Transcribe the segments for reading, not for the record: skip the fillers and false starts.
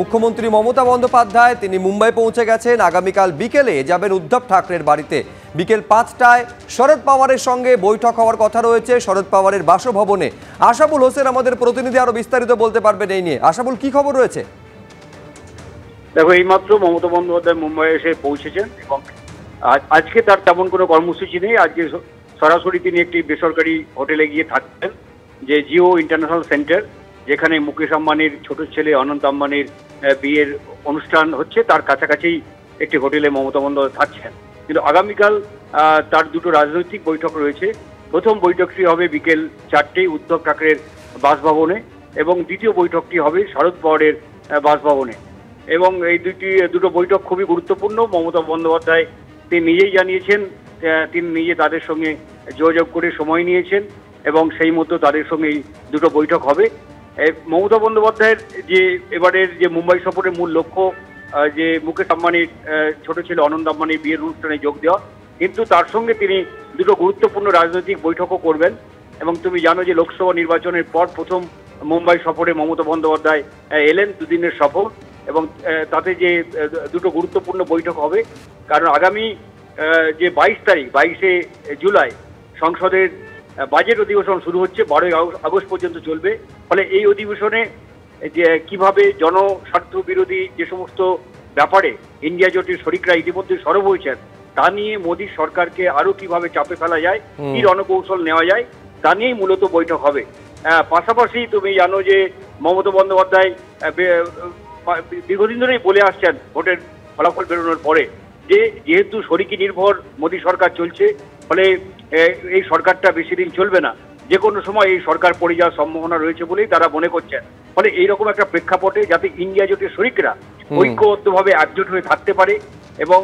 মুখ্যমন্ত্রী মমতা বন্দ্যোপাধ্যায় তিনি মুম্বাই পৌঁছে গেছেন। আগামীকাল বিকেলে যাবেন উদ্ধব ঠাকরের বাড়িতে। বিকেল 5টায় শরদ পাওয়ারের সঙ্গে বৈঠক হওয়ার কথা রয়েছে শরদ পাওয়ারের বাসভবনে। আশাবুল হোসেন আমাদের প্রতিনিধি আরো বিস্তারিত বলতে পারবেন এই নিয়ে। আশাবুল, কি খবর রয়েছে? দেখো, এইমাত্র মমতা বন্দ্যোপাধ্যায় মুম্বাই এসে পৌঁছেছেন এবং আজকে তার তেমন কোনো কর্মসূচি নেই। আজকে সরাসরি তিনি একটি বেসরকারি হোটেলে গিয়ে থাকবেন, যে জিও ইন্টারন্যাশনাল সেন্টার, যেখানে মুকেশ আম্বানির ছোট ছেলে অনন্ত আম্বানির বিয়ের অনুষ্ঠান হচ্ছে, তার কাছাকাছি একটি হোটেলে মমতা বন্দ্যোপাধ্যায় থাকছেন। কিন্তু আগামীকাল তার দুটো রাজনৈতিক বৈঠক রয়েছে। প্রথম বৈঠকটি হবে বিকেল 4টেয় উদ্ধব ঠাকরের বাসভবনে এবং দ্বিতীয় বৈঠকটি হবে শরদ পাওয়ারের বাসভবনে। এবং এই দুটো বৈঠক খুবই গুরুত্বপূর্ণ। মমতা বন্দ্যোপাধ্যায় তিনি নিজেই জানিয়েছেন, তিনি নিজে তাদের সঙ্গে যোগাযোগ করে সময় নিয়েছেন এবং সেই মতো তাদের সঙ্গে এই দুটো বৈঠক হবে। মমতা বন্দ্যোপাধ্যায়ের যে এবারের যে মুম্বাই সফরের মূল লক্ষ্য যে মুকেশ আম্বানির ছোট ছেলে অনন্ত আম্বানির বিয়ের অনুষ্ঠানে যোগ দেওয়া, কিন্তু তার সঙ্গে তিনি দুটো গুরুত্বপূর্ণ রাজনৈতিক বৈঠকও করবেন। এবং তুমি জানো যে লোকসভা নির্বাচনের পর প্রথম মুম্বাই সফরে মমতা বন্দ্যোপাধ্যায় এলেন, দুদিনের সফর, এবং তাতে যে দুটো গুরুত্বপূর্ণ বৈঠক হবে। কারণ আগামী যে 22শে জুলাই সংসদের বাজেট অধিবেশন শুরু হচ্ছে, 12ই আগস্ট পর্যন্ত চলবে। ফলে এই অধিবেশনে যে কিভাবে জনস্বার্থ বিরোধী যে সমস্ত ব্যাপারে ইন্ডিয়া জোটের শরিকরা ইতিমধ্যে সরব হয়েছেন, তা নিয়ে মোদী সরকারকে আরো কিভাবে চাপে ফেলা যায়, কি রণকৌশল নেওয়া যায়, তা নিয়েই মূলত বৈঠক হবে। পাশাপাশি তুমি জানো যে মমতা বন্দ্যোপাধ্যায় দীর্ঘদিন ধরেই বলে আসছেন ভোটের ফলাফল বেরোনোর পরে, যে যেহেতু শরিকি নির্ভর মোদী সরকার চলছে, ফলে এই সরকারটা বেশি দিন চলবে না, যে কোনো সময় এই সরকার পড়ে যাওয়ার সম্ভাবনা রয়েছে বলেই তারা মনে করছেন। ফলে এইরকম একটা প্রেক্ষাপটে যাতে ইন্ডিয়া জোটের শরিকরা ঐক্যবদ্ধভাবে একজোট হয়ে থাকতে পারে এবং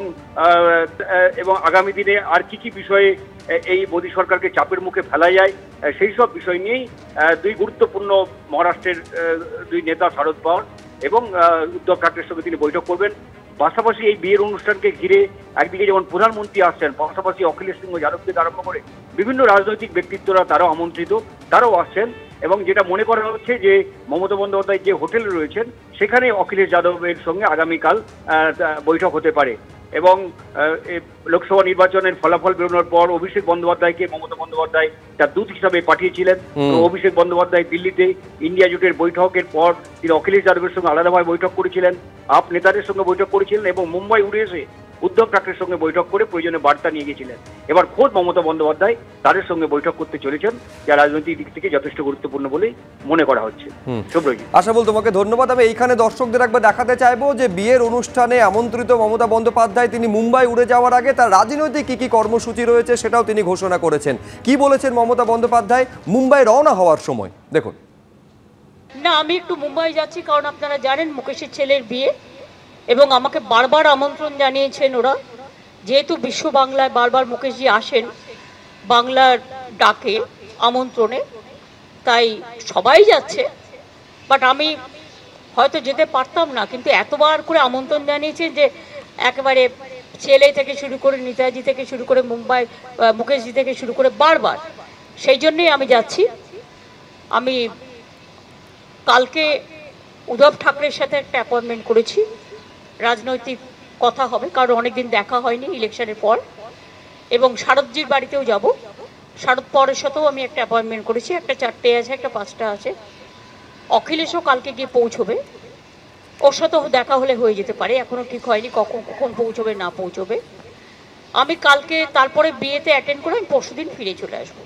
আগামী দিনে আর কি বিষয়ে এই মোদী সরকারকে চাপের মুখে ফেলা যায়, সেই সব বিষয় নিয়েই দুই গুরুত্বপূর্ণ মহারাষ্ট্রের দুই নেতা শরদ পাওয়ার এবং উদ্ধব ঠাকরের সঙ্গে তিনি বৈঠক করবেন। পাশাপাশি এই বিয়ের অনুষ্ঠানকে ঘিরে একদিকে যেমন প্রধানমন্ত্রী আসছেন, পাশাপাশি অখিলেশ সিংহ যাদব থেকে আরম্ভ করে বিভিন্ন রাজনৈতিক ব্যক্তিত্বরা তারাও আমন্ত্রিত, তারাও আসছেন। এবং যেটা মনে করা হচ্ছে যে মমতা বন্দ্যোপাধ্যায় যে হোটেলে রয়েছেন সেখানে অখিলেশ যাদবের সঙ্গে আগামীকাল বৈঠক হতে পারে। এবং লোকসভা নির্বাচনের ফলাফল বেরোনোর পর অভিষেক বন্দ্যোপাধ্যায়কে মমতা বন্দ্যোপাধ্যায় তার দূত হিসাবে পাঠিয়েছিলেন। অভিষেক বন্দ্যোপাধ্যায় দিল্লিতে ইন্ডিয়া জোটের বৈঠকের পর তিনি অখিলেশ যাদবের সঙ্গে আলাদাভাবে বৈঠক করেছিলেন, আপ নেতাদের সঙ্গে বৈঠক করেছিলেন এবং মুম্বাই উড়ে এসে উদ্ধব ঠাকরের সঙ্গে বৈঠক করে প্রয়োজনে বার্তা নিয়ে গেছিলেন। এবার খোদ মমতা বন্দ্যোপাধ্যায় তাদের সঙ্গে বৈঠক করতে চলেছেন, যা রাজনৈতিক দিক থেকে যথেষ্ট গুরুত্বপূর্ণ বলেই মনে করা হচ্ছে। আশাবুল, তোমাকে ধন্যবাদ। আমি এইখানে দর্শকদের একবার দেখাতে চাইবো যে বিয়ের অনুষ্ঠানে আমন্ত্রিত মমতা বন্দ্যোপাধ্যায় তিনি মুম্বাই উড়ে যাওয়ার আগে তার রাজনৈতিক কি কর্মসূচি রয়েছে সেটাও তিনি ঘোষণা করেছেন। কি বলেছেন মমতা বন্দ্যোপাধ্যায় মুম্বাই রওনা হওয়ার সময়, দেখুন। না, আমি একটু মুম্বাই যাচ্ছি কারণ আপনারা জানেন মুকেশের ছেলের বিয়ে, এবং আমাকে বারবার আমন্ত্রণ জানিয়েছেন ওরা, যেহেতু বিশ্ব বাংলায় বারবার মুকেশজি আসেন বাংলার ডাকে আমন্ত্রণে, তাই সবাই যাচ্ছে। বাট আমি হয়তো যেতে পারতাম না, কিন্তু এতবার করে আমন্ত্রণ জানিয়েছেন যে একেবারে ছেলে থেকে শুরু করে নেতাজি থেকে শুরু করে মুম্বাই মুকেশজি থেকে শুরু করে বারবার, সেই জন্যই আমি যাচ্ছি। আমি কালকে উদ্ধব ঠাকরের সাথে একটা অ্যাপয়েন্টমেন্ট করেছি, রাজনৈতিক কথা হবে কারণ অনেকদিন দেখা হয়নি ইলেকশনের পর। এবং শারদজির বাড়িতেও যাব, শারদ পাওয়ারের সাথেও আমি একটা অ্যাপয়েন্টমেন্ট করেছি, একটা 4টে আছে, একটা 5টা আছে। অখিলেশও কালকে গিয়ে পৌঁছবে, ওর সাথেও দেখা হলে হয়ে যেতে পারে, এখনও ঠিক হয়নি কখন পৌঁছবে না পৌঁছবে। আমি কালকে তারপরে বিয়েতে অ্যাটেন্ড করে আমি পরশুদিন ফিরে চলে আসবো।